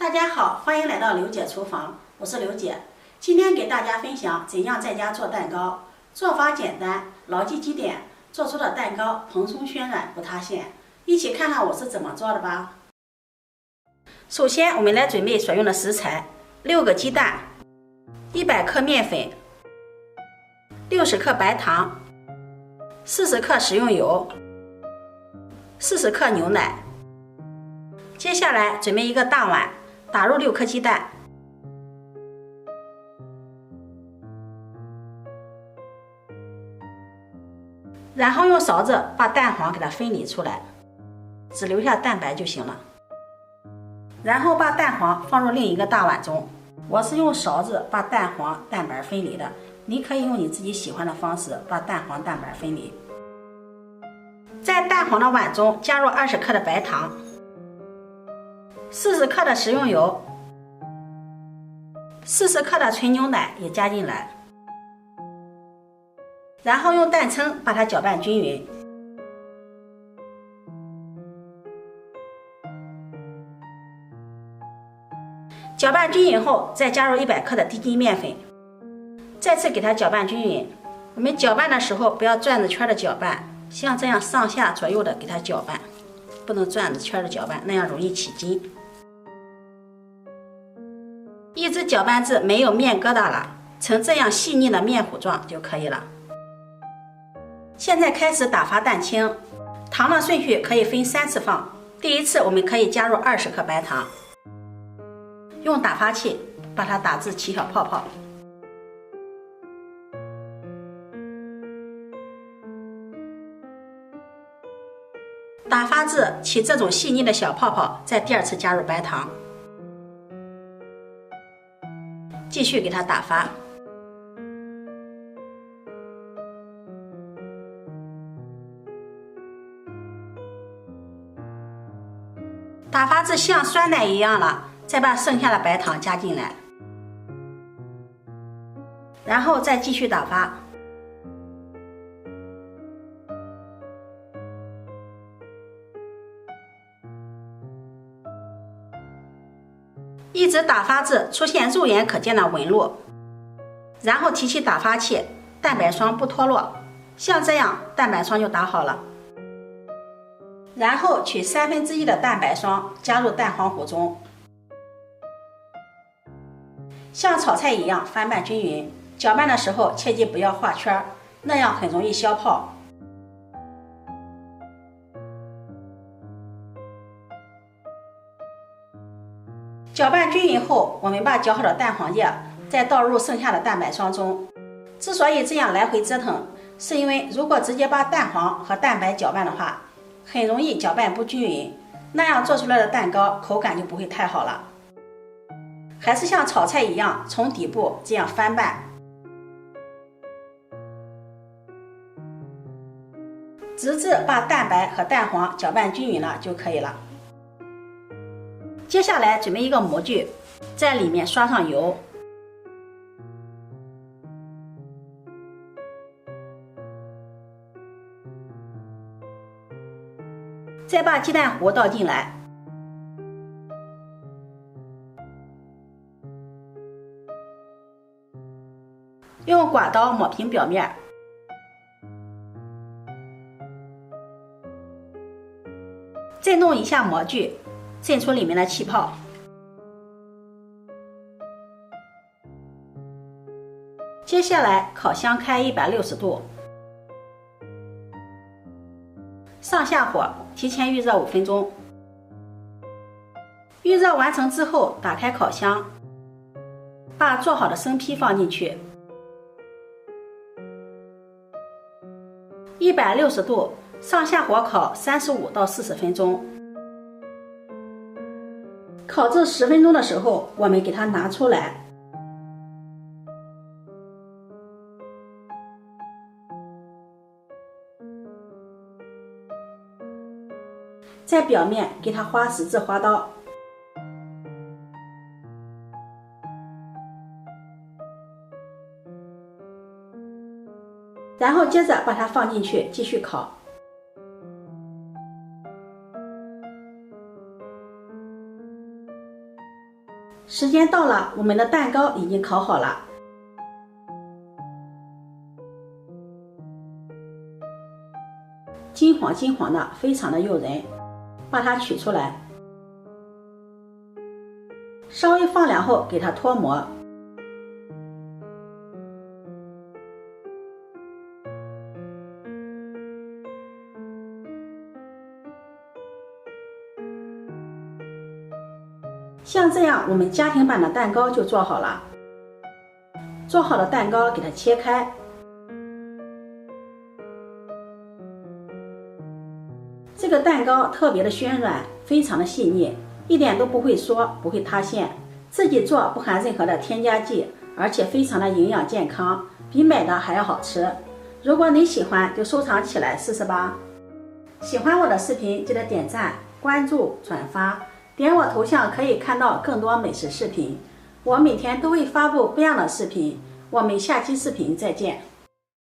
大家好，欢迎来到刘姐厨房，我是刘姐。今天给大家分享怎样在家做蛋糕，做法简单，牢记几点，做出的蛋糕蓬松暄软不塌陷。一起看看我是怎么做的吧。首先，我们来准备所用的食材：6个鸡蛋、100克面粉、60克白糖、40克食用油、40克牛奶。接下来准备一个大碗，打入6颗鸡蛋，然后用勺子把蛋黄给它分离出来，只留下蛋白就行了。然后把蛋黄放入另一个大碗中，我是用勺子把蛋黄蛋白分离的，你可以用你自己喜欢的方式把蛋黄蛋白分离。在蛋黄的碗中加入20克的白糖、40克的食用油、40克的纯牛奶也加进来，然后用蛋称把它搅拌均匀。搅拌均匀后，再加入100克的低筋面粉，再次给它搅拌均匀。我们搅拌的时候不要转着圈的搅拌，像这样上下左右的给它搅拌，不能转着圈的搅拌，那样容易起筋。一直搅拌至没有面疙瘩了，呈这样细腻的面糊状就可以了。现在开始打发蛋清，糖的顺序可以分3次放。第一次我们可以加入20克白糖，用打发器把它打至起小泡泡。打发至起这种细腻的小泡泡，再第2次加入白糖，继续给它打发。打发至像酸奶一样了，再把剩下的白糖加进来，然后再继续打发。一直打发至出现肉眼可见的纹路，然后提起打发器，蛋白霜不脱落，像这样蛋白霜就打好了。然后取1/3的蛋白霜加入蛋黄糊中，像炒菜一样翻拌均匀。搅拌的时候切记不要画圈，那样很容易消泡。搅拌均匀后，我们把搅好的蛋黄液再倒入剩下的蛋白霜中。之所以这样来回折腾，是因为如果直接把蛋黄和蛋白搅拌的话，很容易搅拌不均匀，那样做出来的蛋糕口感就不会太好了。还是像炒菜一样，从底部这样翻拌，直至把蛋白和蛋黄搅拌均匀了就可以了。接下来准备一个模具，在里面刷上油，再把鸡蛋糊倒进来，用刮刀抹平表面，震动一下模具，震出里面的气泡。接下来烤箱开160度，上下火提前预热5分钟。预热完成之后，打开烤箱，把做好的生坯放进去，160度上下火烤35到40分钟。烤至10分钟的时候，我们给它拿出来，在表面给它画十字花刀，然后接着把它放进去继续烤。时间到了，我们的蛋糕已经烤好了。金黄金黄的，非常的诱人。把它取出来，稍微放凉后给它脱模。像这样，我们家庭版的蛋糕就做好了。做好的蛋糕给它切开。这个蛋糕特别的暄软，非常的细腻，一点都不会缩，不会塌陷。自己做不含任何的添加剂，而且非常的营养健康，比买的还要好吃。如果你喜欢，就收藏起来试试吧。喜欢我的视频，记得点赞、关注、转发，点我头像可以看到更多美食视频。我每天都会发布不一样的视频，我们下期视频再见。